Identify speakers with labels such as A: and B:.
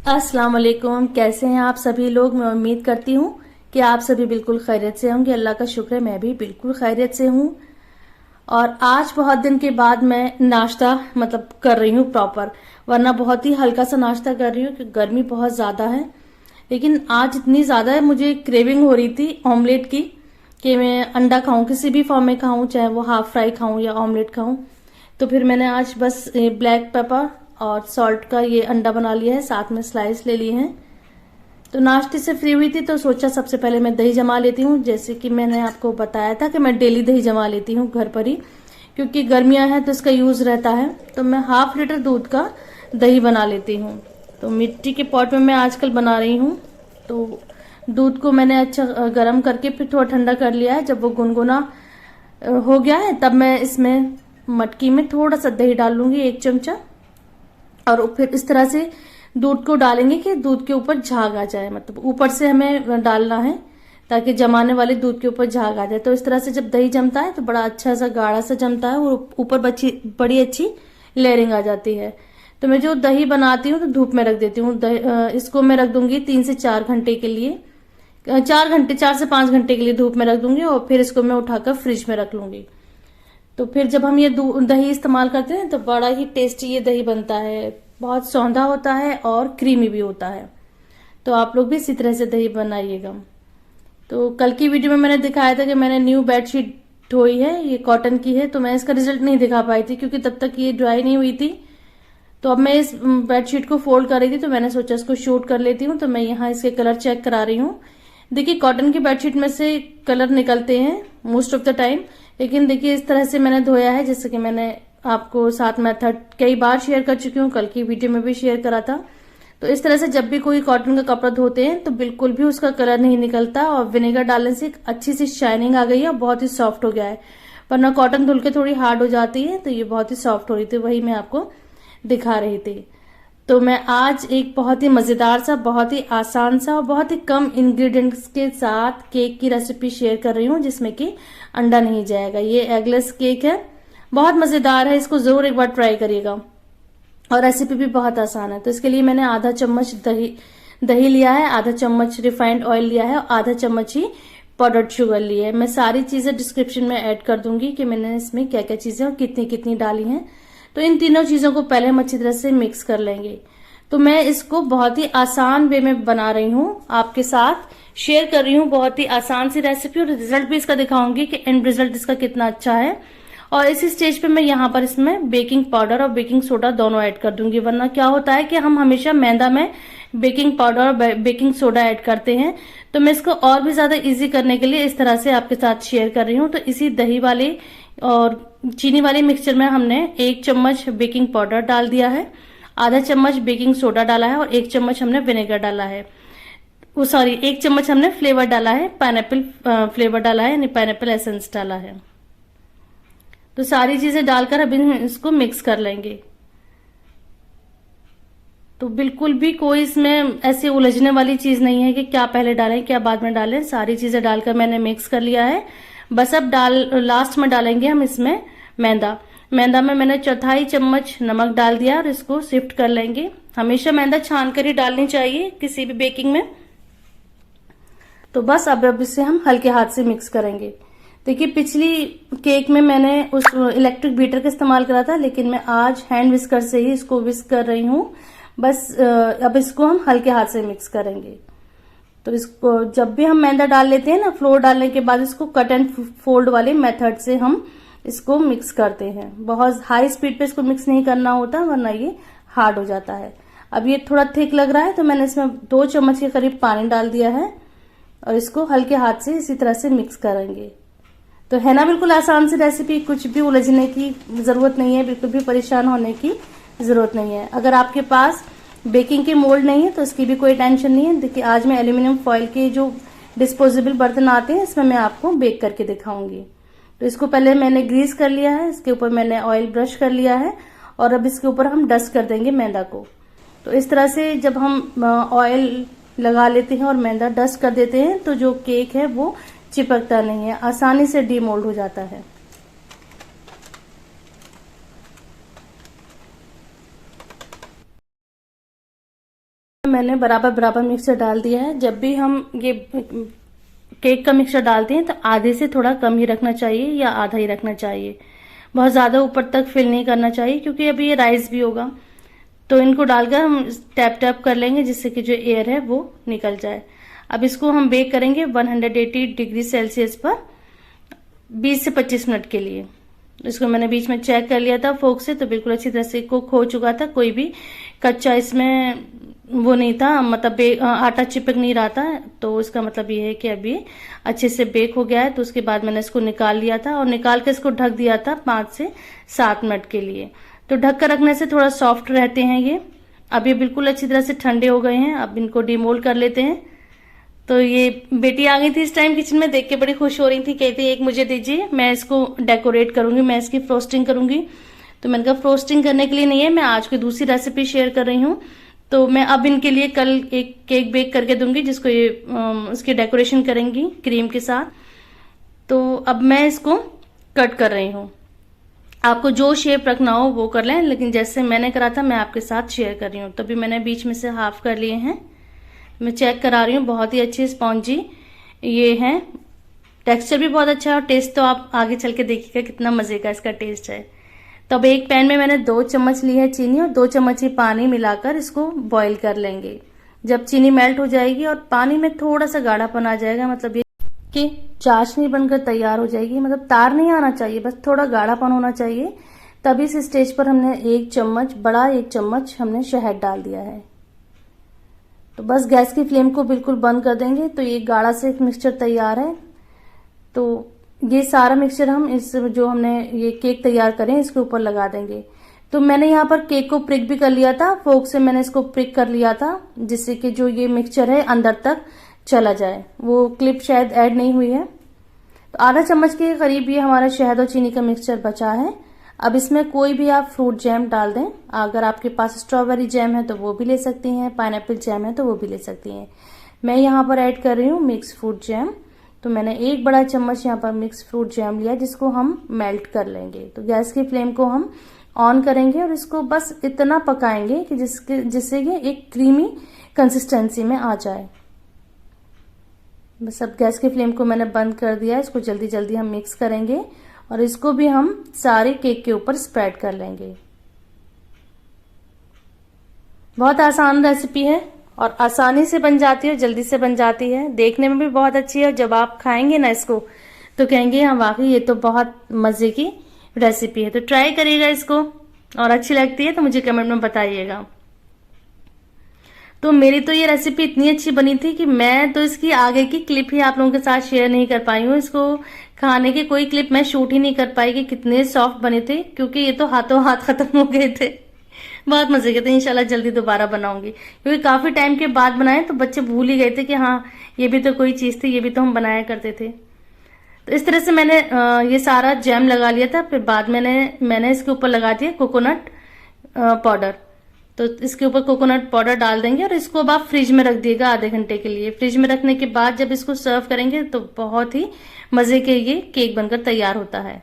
A: अस्सलाम वालेकुम। कैसे हैं आप सभी लोग। मैं उम्मीद करती हूँ कि आप सभी बिल्कुल खैरियत से होंगे। अल्लाह का शुक्र है, मैं भी बिल्कुल खैरियत से हूँ। और आज बहुत दिन के बाद मैं नाश्ता कर रही हूँ प्रॉपर, वरना बहुत ही हल्का सा नाश्ता कर रही हूँ क्योंकि गर्मी बहुत ज़्यादा है। लेकिन आज इतनी ज़्यादा है, मुझे क्रेविंग हो रही थी ऑमलेट की कि मैं अंडा खाऊं, किसी भी फॉर्म में खाऊं, चाहे वो हाफ फ्राई खाऊं या ऑमलेट खाऊं। तो फिर मैंने आज बस ब्लैक पेपर और सॉल्ट का ये अंडा बना लिया है, साथ में स्लाइस ले लिए हैं। तो नाश्ते से फ्री हुई थी तो सोचा सबसे पहले मैं दही जमा लेती हूँ। जैसे कि मैंने आपको बताया था कि मैं डेली दही जमा लेती हूँ घर पर ही, क्योंकि गर्मियां हैं तो इसका यूज रहता है। तो मैं 1/2 लीटर दूध का दही बना लेती हूँ। तो मिट्टी के पॉट में मैं आजकल बना रही हूँ। तो दूध को मैंने अच्छा गर्म करके फिर थोड़ा ठंडा कर लिया है। जब वो गुनगुना हो गया है तब मैं इसमें मटकी में थोड़ा सा दही डाल लूंगी, 1 चमचा। और फिर इस तरह से दूध को डालेंगे कि दूध के ऊपर झाग आ जाए, ऊपर से हमें डालना है ताकि जमाने वाले दूध के ऊपर झाग आ जाए। तो इस तरह से जब दही जमता है तो बड़ा अच्छा सा गाढ़ा सा जमता है और ऊपर बड़ी अच्छी लेयरिंग आ जाती है। तो मैं जो दही बनाती हूँ तो धूप में रख देती हूँ। इसको मैं रख दूंगी 3 से 4 घंटे के लिए, 4 घंटे, 4 से 5 घंटे के लिए धूप में रख दूंगी और फिर इसको मैं उठाकर फ्रिज में रख लूंगी। तो फिर जब हम ये दही इस्तेमाल करते हैं तो बड़ा ही टेस्टी ये दही बनता है, बहुत सौंधा होता है और क्रीमी भी होता है। तो आप लोग भी इसी तरह से दही बनाइएगा। तो कल की वीडियो में मैंने दिखाया था कि मैंने न्यू बेडशीट धोई है, ये कॉटन की है। तो मैं इसका रिजल्ट नहीं दिखा पाई थी क्योंकि तब तक ये ड्राई नहीं हुई थी। तो अब मैं इस बेडशीट को फोल्ड कर रही थी तो मैंने सोचा इसको शूट कर लेती हूँ। तो मैं यहाँ इसके कलर चेक करा रही हूँ। देखिए, कॉटन की बेडशीट में से कलर निकलते हैं मोस्ट ऑफ द टाइम, लेकिन देखिए इस तरह से मैंने धोया है, जैसे कि मैंने आपको साथ मेथड कई बार शेयर कर चुकी हूँ, कल की वीडियो में भी शेयर करा था। तो इस तरह से जब भी कोई कॉटन का कपड़ा धोते हैं तो बिल्कुल भी उसका कलर नहीं निकलता और विनेगर डालने से एक अच्छी सी शाइनिंग आ गई है और बहुत ही सॉफ्ट हो गया है। वरना कॉटन धुल के थोड़ी हार्ड हो जाती है, तो ये बहुत ही सॉफ्ट हो रही थी, वही मैं आपको दिखा रही थी। तो मैं आज एक बहुत ही मजेदार सा, बहुत ही आसान सा और बहुत ही कम इंग्रेडिएंट्स के साथ केक की रेसिपी शेयर कर रही हूँ जिसमें कि अंडा नहीं जाएगा। ये एगलेस केक है, बहुत मजेदार है, इसको जरूर एक बार ट्राई करिएगा। और रेसिपी भी बहुत आसान है। तो इसके लिए मैंने आधा चम्मच दही लिया है, आधा चम्मच रिफाइंड ऑयल लिया है और आधा चम्मच ही पाउडर्ड शुगर ली है। मैं सारी चीजें डिस्क्रिप्शन में ऐड कर दूंगी कि मैंने इसमें क्या क्या चीजें और कितनी कितनी डाली हैं। तो इन तीनों चीजों को पहले हम अच्छी तरह से मिक्स कर लेंगे। तो मैं इसको बहुत ही आसान वे में बना रही हूँ, आपके साथ शेयर कर रही हूँ बहुत ही आसान सी रेसिपी, और रिजल्ट भी इसका दिखाऊंगी कि एंड रिजल्ट इसका कितना अच्छा है। और इसी स्टेज पे मैं यहाँ पर इसमें बेकिंग पाउडर और बेकिंग सोडा दोनों ऐड कर दूंगी। वरना क्या होता है कि हम हमेशा मैदा में बेकिंग पाउडर और बेकिंग सोडा ऐड करते हैं। तो मैं इसको और भी ज्यादा इजी करने के लिए इस तरह से आपके साथ शेयर कर रही हूँ। तो इसी दही वाले और चीनी वाले मिक्सचर में हमने 1 चम्मच बेकिंग पाउडर डाल दिया है, आधा चम्मच बेकिंग सोडा डाला है और 1 चम्मच हमने विनेगर डाला है। वो सॉरी, 1 चम्मच हमने फ्लेवर डाला है, पाइनएप्पल फ्लेवर डाला है, यानी पाइनएप्पल एसेंस डाला है। तो सारी चीजें डालकर अब इसको मिक्स कर लेंगे। तो बिल्कुल भी कोई इसमें ऐसी उलझने वाली चीज नहीं है कि क्या पहले डालें क्या बाद में डालें। सारी चीजें डालकर मैंने मिक्स कर लिया है। बस अब लास्ट में डालेंगे हम इसमें मैदा। मैदा में मैंने 1/4 चम्मच नमक डाल दिया और इसको शिफ्ट कर लेंगे। हमेशा मैदा छान कर ही डालनी चाहिए किसी भी बेकिंग में। तो बस अब इसे हम हल्के हाथ से मिक्स करेंगे। देखिए, पिछली केक में मैंने उस इलेक्ट्रिक बीटर का इस्तेमाल करा था, लेकिन मैं आज हैंड विस्कर से ही इसको विस्क कर रही हूँ। बस अब इसको हम हल्के हाथ से मिक्स करेंगे। तो इसको जब भी हम मैदा डाल लेते हैं ना, फ्लोर डालने के बाद इसको कट एंड फोल्ड वाले मेथड से हम इसको मिक्स करते हैं। बहुत हाई स्पीड पे इसको मिक्स नहीं करना होता, वरना ये हार्ड हो जाता है। अब ये थोड़ा थिक लग रहा है तो मैंने इसमें 2 चम्मच के करीब पानी डाल दिया है और इसको हल्के हाथ से इसी तरह से मिक्स करेंगे। तो है ना बिल्कुल आसान सी रेसिपी, कुछ भी उलझने की जरूरत नहीं है, बिल्कुल भी परेशान होने की जरूरत नहीं है। अगर आपके पास बेकिंग के मोल्ड नहीं है तो इसकी भी कोई टेंशन नहीं है। देखिए, आज मैं एल्यूमिनियम फॉइल के जो डिस्पोजेबल बर्तन आते हैं इसमें मैं आपको बेक करके दिखाऊंगी। तो इसको पहले मैंने ग्रीस कर लिया है, इसके ऊपर मैंने ऑयल ब्रश कर लिया है और अब इसके ऊपर हम डस्ट कर देंगे मैदा को। तो इस तरह से जब हम ऑयल लगा लेते हैं और मैदा डस्ट कर देते हैं तो जो केक है वो चिपकता नहीं है, आसानी से डीमोल्ड हो जाता है। मैंने बराबर बराबर मिक्सचर डाल दिया है। जब भी हम ये केक का मिक्सचर डालते हैं तो आधे से थोड़ा कम ही रखना चाहिए या आधा ही रखना चाहिए। बहुत ज्यादा ऊपर तक फिल नहीं करना चाहिए क्योंकि अभी ये राइस भी होगा। तो इनको डालकर हम टैप टैप कर लेंगे जिससे कि जो एयर है वो निकल जाए। अब इसको हम बेक करेंगे 180 डिग्री सेल्सियस पर 20 से 25 मिनट के लिए। इसको मैंने बीच में चेक कर लिया था फोक से, तो बिल्कुल अच्छी तरह से कुक हो चुका था। कोई भी कच्चा इसमें वो नहीं था, मतलब आटा चिपक नहीं रहा था। तो इसका मतलब ये है कि अभी अच्छे से बेक हो गया है। तो उसके बाद मैंने इसको निकाल लिया था और निकाल के इसको ढक दिया था 5 से 7 मिनट के लिए। तो ढक कर रखने से थोड़ा सॉफ्ट रहते हैं ये। अब ये बिल्कुल अच्छी तरह से ठंडे हो गए हैं। अब इनको डिमोल्ड कर लेते हैं। तो ये बेटी आ गई थी इस टाइम किचन में, देख के बड़ी खुश हो रही थी, कहती एक मुझे दीजिए, मैं इसको डेकोरेट करूंगी, मैं इसकी फ्रोस्टिंग करूंगी। तो मैंने कहा फ्रोस्टिंग करने के लिए नहीं है, मैं आज कोई दूसरी रेसिपी शेयर कर रही हूँ। तो मैं अब इनके लिए कल एक केक बेक करके दूंगी जिसको ये उसकी डेकोरेशन करेंगी क्रीम के साथ। तो अब मैं इसको कट कर रही हूँ। आपको जो शेप रखना हो वो कर लें, लेकिन जैसे मैंने करा था मैं आपके साथ शेयर कर रही हूँ। तभी मैंने बीच में से हाफ कर लिए हैं। मैं चेक करा रही हूँ, बहुत ही अच्छी स्पॉन्जी ये है, टेक्सचर भी बहुत अच्छा है और टेस्ट तो आप आगे चल के देखिएगा कितना मजे का इसका टेस्ट है। तो अब एक पैन में मैंने 2 चम्मच ली है चीनी और 2 चम्मच ही पानी मिलाकर इसको बॉईल कर लेंगे। जब चीनी मेल्ट हो जाएगी और पानी में थोड़ा सा गाढ़ापन आ जाएगा, मतलब ये कि चाशनी बनकर तैयार हो जाएगी, मतलब तार नहीं आना चाहिए, बस थोड़ा गाढ़ापन होना चाहिए। तभी इस स्टेज पर हमने 1 चम्मच, बड़ा 1 चम्मच हमने शहद डाल दिया है। तो बस गैस की फ्लेम को बिल्कुल बंद कर देंगे। तो ये गाढ़ा से मिक्सचर तैयार है। तो ये सारा मिक्सचर हम इस जो हमने ये केक तैयार करें इसके ऊपर लगा देंगे। तो मैंने यहाँ पर केक को प्रिक भी कर लिया था, फोक से मैंने इसको प्रिक कर लिया था जिससे कि जो ये मिक्सचर है अंदर तक चला जाए। वो क्लिप शायद ऐड नहीं हुई है। तो आधा चम्मच के करीब ये हमारा शहद और चीनी का मिक्सचर बचा है। अब इसमें कोई भी आप फ्रूट जैम डाल दें। अगर आपके पास स्ट्रॉबेरी जैम है तो वो भी ले सकती हैं, पाइनएप्पल जैम है तो वो भी ले सकती हैं। मैं यहाँ पर ऐड कर रही हूँ मिक्स फ्रूट जैम। तो मैंने 1 बड़ा चम्मच यहाँ पर मिक्स फ्रूट जैम लिया जिसको हम मेल्ट कर लेंगे। तो गैस की फ्लेम को हम ऑन करेंगे और इसको बस इतना पकाएंगे कि जिससे ये एक क्रीमी कंसिस्टेंसी में आ जाए। बस अब गैस की फ्लेम को मैंने बंद कर दिया। इसको जल्दी जल्दी हम मिक्स करेंगे और इसको भी हम सारे केक के ऊपर स्प्रेड कर लेंगे। बहुत आसान रेसिपी है और आसानी से बन जाती है, जल्दी से बन जाती है, देखने में भी बहुत अच्छी है। और जब आप खाएंगे ना इसको तो कहेंगे हाँ वाकई ये तो बहुत मजे की रेसिपी है। तो ट्राई करिएगा इसको और अच्छी लगती है तो मुझे कमेंट में बताइएगा। तो मेरी तो ये रेसिपी इतनी अच्छी बनी थी कि मैं तो इसकी आगे की क्लिप ही आप लोगों के साथ शेयर नहीं कर पाई हूँ। इसको खाने की कोई क्लिप मैं शूट ही नहीं कर पाई कि कितने सॉफ्ट बने थे, क्योंकि ये तो हाथों हाथ खत्म हो गए थे। बहुत मजे के थे। इंशाल्लाह जल्दी दोबारा बनाऊंगी, क्योंकि काफी टाइम के बाद बनाए तो बच्चे भूल ही गए थे कि हाँ ये भी तो कोई चीज थी, ये भी तो हम बनाया करते थे। तो इस तरह से मैंने ये सारा जैम लगा लिया था। फिर बाद मैंने इसके ऊपर लगा दिया कोकोनट पाउडर। तो इसके ऊपर कोकोनट पाउडर डाल देंगे और इसको अब आप फ्रिज में रख दिएगा आधे घंटे के लिए। फ्रिज में रखने के बाद जब इसको सर्व करेंगे तो बहुत ही मजे के ये केक बनकर तैयार होता है।